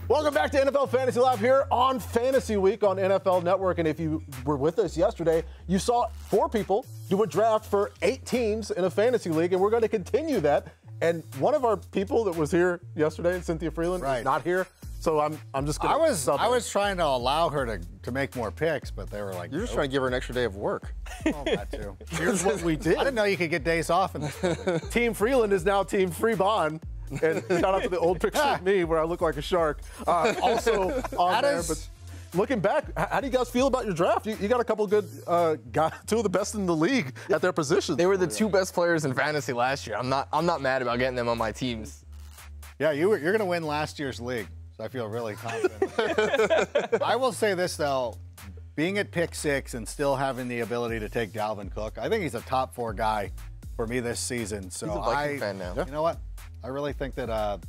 Welcome back to NFL Fantasy Live here on Fantasy Week on NFL Network. And if you were with us yesterday, you saw 4 people do a draft for 8 teams in a fantasy league, and we're going to continue that. And one of our people that was here yesterday, Cynthia Freeland, is not here. So I'm just going to I was trying to allow her to make more picks, but they were like, you're just trying to give her an extra day of work. Oh, that too. Here's what we did. I didn't know you could get days off in this. Team Freeland is now Team Freebond. And shout out to the old picture of me where I look like a shark. Also on there. But looking back, how do you guys feel about your draft? You got a couple of good guys, 2 of the best in the league at their positions. They were the 2 best players in fantasy last year. I'm not mad about getting them on my teams. Yeah, you're going to win last year's league, so I feel really confident. I will say this, though. Being at pick 6 and still having the ability to take Dalvin Cook, I think he's a top 4 guy for me this season. So he's a Viking fan now. You know what? I really think that,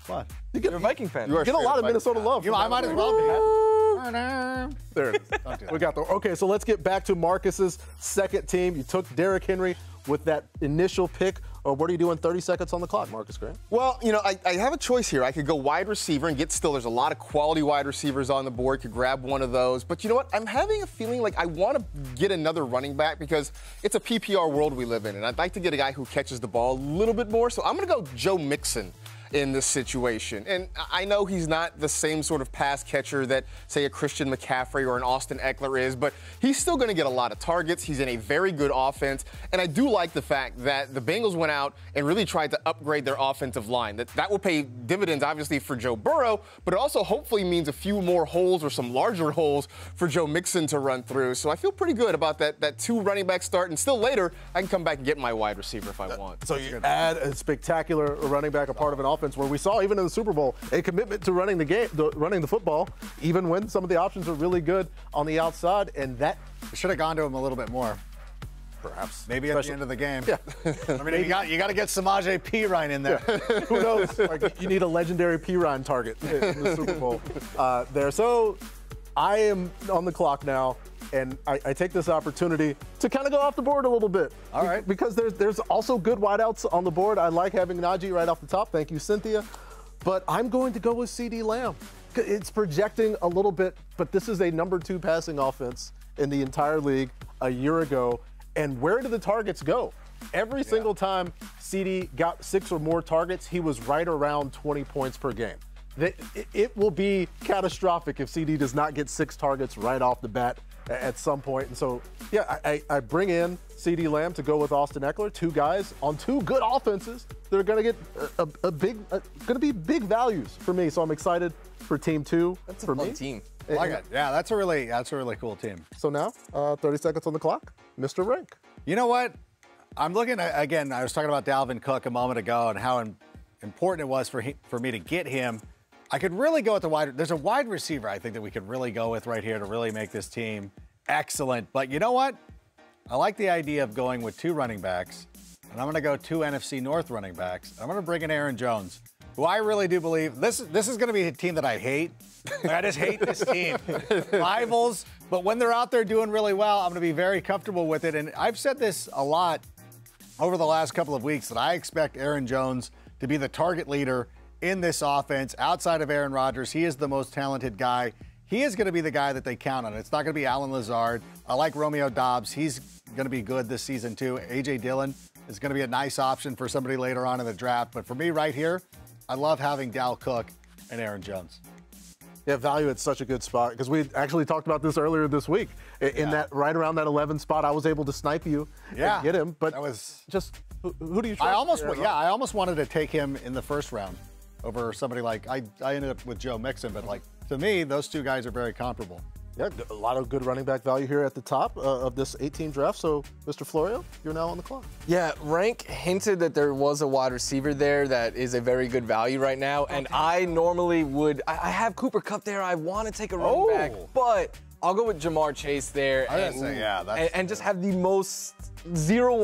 what? You're a Viking fan. You get a lot of Minnesota love. I might as well be. There it is. We got the. Okay, so let's get back to Marcus's second team. You took Derrick Henry with that initial pick. What are you doing 30 seconds on the clock, Marcus Grant? Well, you know, I have a choice here. I could go wide receiver and get still. There's a lot of quality wide receivers on the board. Could grab one of those. But you know what? I'm having a feeling like I want to get another running back because it's a PPR world we live in. And I'd like to get a guy who catches the ball a little bit more. So I'm going to go Joe Mixon in this situation. And I know he's not the same sort of pass catcher that, say, a Christian McCaffrey or an Austin Eckler is, but he's still going to get a lot of targets. He's in a very good offense. And I do like the fact that the Bengals went out and really tried to upgrade their offensive line. That will pay dividends, obviously, for Joe Burrow, but it also hopefully means a few more holes or some larger holes for Joe Mixon to run through. So I feel pretty good about that 2 running back start. And still later, I can come back and get my wide receiver if I want. So you add a spectacular running back, a part of an offense where we saw even in the Super Bowl a commitment to running the game, running the football, even when some of the options are really good on the outside. And that should have gone to him a little bit more. Perhaps. Maybe at the end of the game. Yeah. I mean, you got to get Samaje Perine in there. Yeah. Who knows? Like, you need a legendary Perine target in the Super Bowl there. So I am on the clock now. And I take this opportunity to kind of go off the board a little bit. All right. Because there's also good wideouts on the board. I like having Najee right off the top. Thank you, Cynthia. But I'm going to go with CeeDee Lamb. It's projecting a little bit, but this is a number 2 passing offense in the entire league a year ago. And where did the targets go? Every single time CeeDee got 6 or more targets, he was right around 20 points per game. It will be catastrophic if CeeDee does not get 6 targets right off the bat at some point. And so, yeah, I bring in CeeDee Lamb to go with Austin Eckler, 2 guys on 2 good offenses that are going to get big values for me. So I'm excited for Team 2. That's a fun team. I like it. Yeah, that's a really cool team. So now, 30 seconds on the clock, Mr. Rank. You know what? I'm looking at, again, I was talking about Dalvin Cook a moment ago and how important it was for me to get him. I could really go with there's a wide receiver I think that we could really go with right here to really make this team excellent. But you know what? I like the idea of going with 2 running backs, and I'm going to go 2 NFC North running backs. I'm going to bring in Aaron Jones, who I really do believe this is going to be a team that I hate. I just hate this team. Rivals, but when they're out there doing really well, I'm going to be very comfortable with it. And I've said this a lot over the last couple of weeks that I expect Aaron Jones to be the target leader in this offense. Outside of Aaron Rodgers, he is the most talented guy. He is going to be the guy that they count on. It's not going to be Allen Lazard. I like Romeo Doubs. He's going to be good this season too. A.J. Dillon is going to be a nice option for somebody later on in the draft. But for me right here, I love having Dal Cook and Aaron Jones. Yeah, value at such a good spot because we actually talked about this earlier this week. In that right around that 11 spot, I was able to snipe you and get him. But that was just who do you trust? I almost wanted to take him in the first round over somebody like I ended up with Joe Mixon, but like to me, those 2 guys are very comparable. Yeah, a lot of good running back value here at the top of this 8-team draft. So, Mr. Florio, you're now on the clock. Yeah, Rank hinted that there was a wide receiver there that is a very good value right now. And I normally would, I have Cooper Kupp there. I want to take a running back, but I'll go with Jamar Chase there and just have the most zero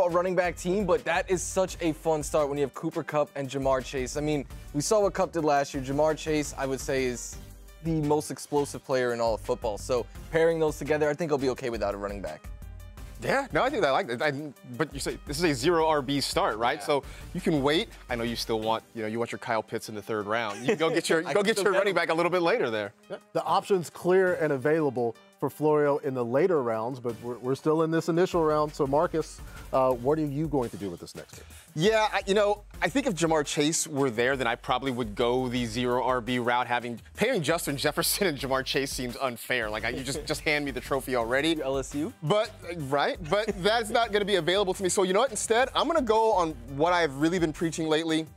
running back team. But that is such a fun start when you have Cooper Kupp and Jamar Chase. I mean, we saw what Kupp did last year. Jamar Chase, I would say, is the most explosive player in all of football. So pairing those together, I think I'll be okay without a running back. Yeah, no, I think I like that. But you say this is a 0 RB start, right? Yeah. So you can wait. I know you still want, you want your Kyle Pitts in the 3rd round. You can go get your running back a little bit later there. Yeah. The option's clear and available for Florio in the later rounds, but we're still in this initial round. So Marcus, what are you going to do with this next pick? Yeah, I think if Jamar Chase were there, then I probably would go the 0 RB route. Pairing Justin Jefferson and Jamar Chase seems unfair. Like you just hand me the trophy already. LSU. But that's not going to be available to me. So you know what? Instead, I'm going to go on what I've really been preaching lately.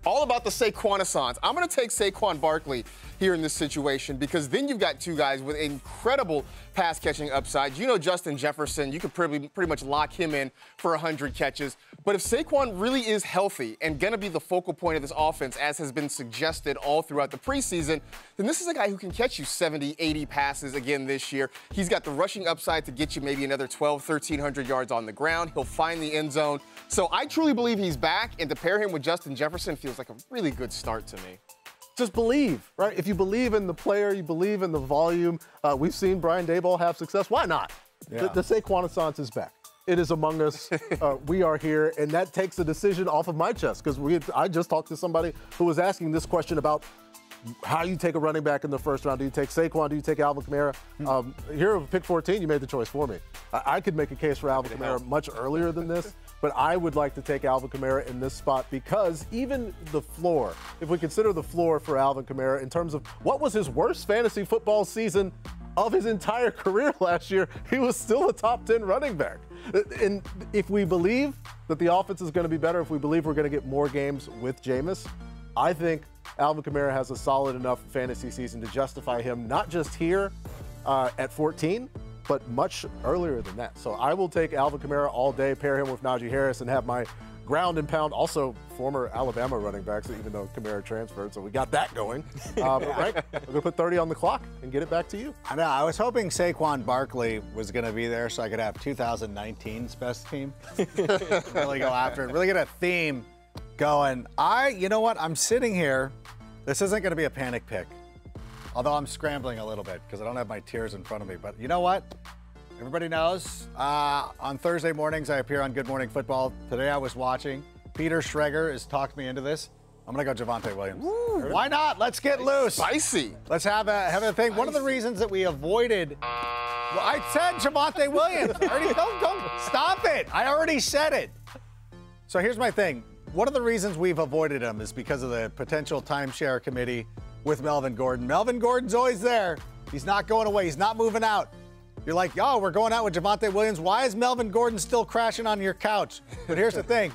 All about the Saquon-assance. I'm going to take Saquon Barkley here in this situation because then you've got 2 guys with incredible pass-catching upside. Justin Jefferson, you could pretty much lock him in for 100 catches. But if Saquon really is healthy and going to be the focal point of this offense, as has been suggested all throughout the preseason, then this is a guy who can catch you 70, 80 passes again this year. He's got the rushing upside to get you maybe another 1,300 yards on the ground. He'll find the end zone. So I truly believe he's back, and to pair him with Justin Jefferson feels like a really good start to me. Just believe, right? If you believe in the player, you believe in the volume. We've seen Brian Daboll have success. Why not? Yeah. The Saquon-assance is back. It is among us. We are here, and that takes a decision off of my chest because I just talked to somebody who was asking this question about how you take a running back in the 1st round. Do you take Saquon? Do you take Alvin Kamara? Here with pick 14, you made the choice for me. I could make a case for Alvin Kamara much earlier than this, but I would like to take Alvin Kamara in this spot because even the floor, if we consider the floor for Alvin Kamara in terms of what was his worst fantasy football season of his entire career last year, he was still a top 10 running back. And if we believe that the offense is going to be better, if we believe we're going to get more games with Jameis, I think Alvin Kamara has a solid enough fantasy season to justify him not just here at 14, but much earlier than that. So I will take Alvin Kamara all day, pair him with Najee Harris, and have my ground and pound, also former Alabama running backs, even though Kamara transferred, so we got that going. But Frank, we're going to put 30 on the clock and get it back to you. I know. I was hoping Saquon Barkley was going to be there so I could have 2019's best team. Really go after it. Really get a theme going. You know what? I'm sitting here. This isn't going to be a panic pick, although I'm scrambling a little bit because I don't have my tiers in front of me. But you know what? Everybody knows on Thursday mornings I appear on Good Morning Football. Today I was watching. Peter Schrager has talked me into this. I'm going to go Javonte Williams. Ooh, why not? Let's get loose. Spicy. Let's have a thing. Spicy. One of the reasons that we avoided, well, I said Javonte Williams. Don't stop it. I already said it. So here's my thing. One of the reasons we've avoided him is because of the potential timeshare committee with Melvin Gordon. Melvin Gordon's always there. He's not going away. He's not moving out. You're like, oh, we're going out with Javonte Williams. Why is Melvin Gordon still crashing on your couch? But here's the thing.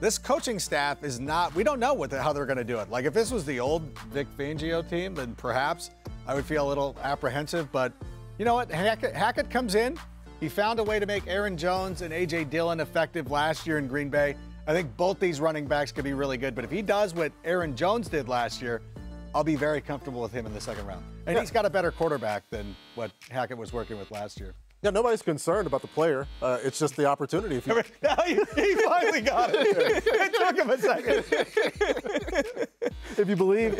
This coaching staff is not, we don't know how they're going to do it. Like if this was the old Vic Fangio team, then perhaps I would feel a little apprehensive. But you know what? Hackett comes in. He found a way to make Aaron Jones and A.J. Dillon effective last year in Green Bay. I think both these running backs could be really good. But if he does what Aaron Jones did last year, I'll be very comfortable with him in the 2nd round. And he's got a better quarterback than what Hackett was working with last year. Yeah, nobody's concerned about the player. It's just the opportunity. If you... he finally got it. It took him a second. If you believe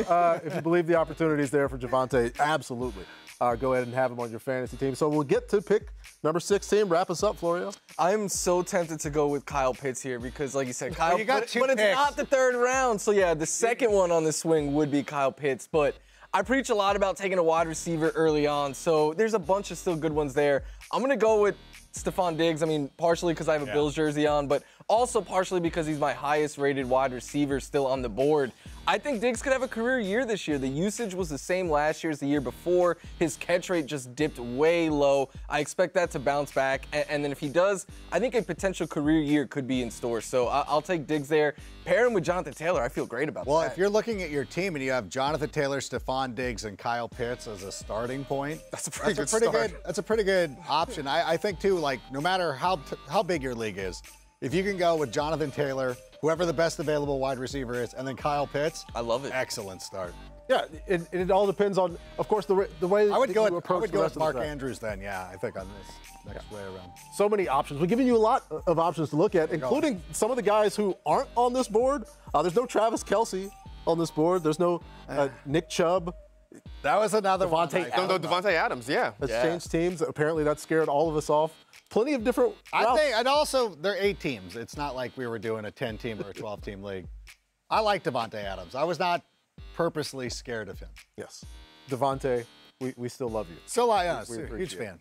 the opportunity is there for Javonte, absolutely. Go ahead and have him on your fantasy team. So we'll get to pick number 16. Wrap us up, Florio. I'm so tempted to go with Kyle Pitts here because, like you said, Kyle. You got two but picks. It's not the 3rd round. So yeah, the second one on the swing would be Kyle Pitts. But I preach a lot about taking a wide receiver early on. So there's a bunch of still good ones there. I'm gonna go with Stephon Diggs. I mean, partially because I have a Bills jersey on, but also partially because he's my highest rated wide receiver still on the board. I think Diggs could have a career year this year. The usage was the same last year as the year before. His catch rate just dipped way low. I expect that to bounce back. And then if he does, I think a potential career year could be in store. So I'll take Diggs there. Pair him with Jonathan Taylor. I feel great about that. Well, if you're looking at your team and you have Jonathan Taylor, Stephon Diggs, and Kyle Pitts as a starting point, that's a pretty good option. I think, too, like, no matter how big your league is, if you can go with Jonathan Taylor, whoever the best available wide receiver is, and then Kyle Pitts, I love it. Excellent start. Yeah, it all depends on, of course, the way I would go with Mark the Andrews then, I think, on this next way around. So many options. We're giving you a lot of options to look at, including some of the guys who aren't on this board. There's no Travis Kelce on this board. There's no Nick Chubb. That was another one. Devontae No, Devontae Adams, yeah. That's changed teams. Apparently, that scared all of us off. Plenty of different I routes. think, and also, they're 8 teams. It's not like we were doing a 10-team or a 12-team league. I like Devontae Adams. I was not purposely scared of him. Yes. Devontae, we still love you. So, yeah, We huge appreciate it. fan.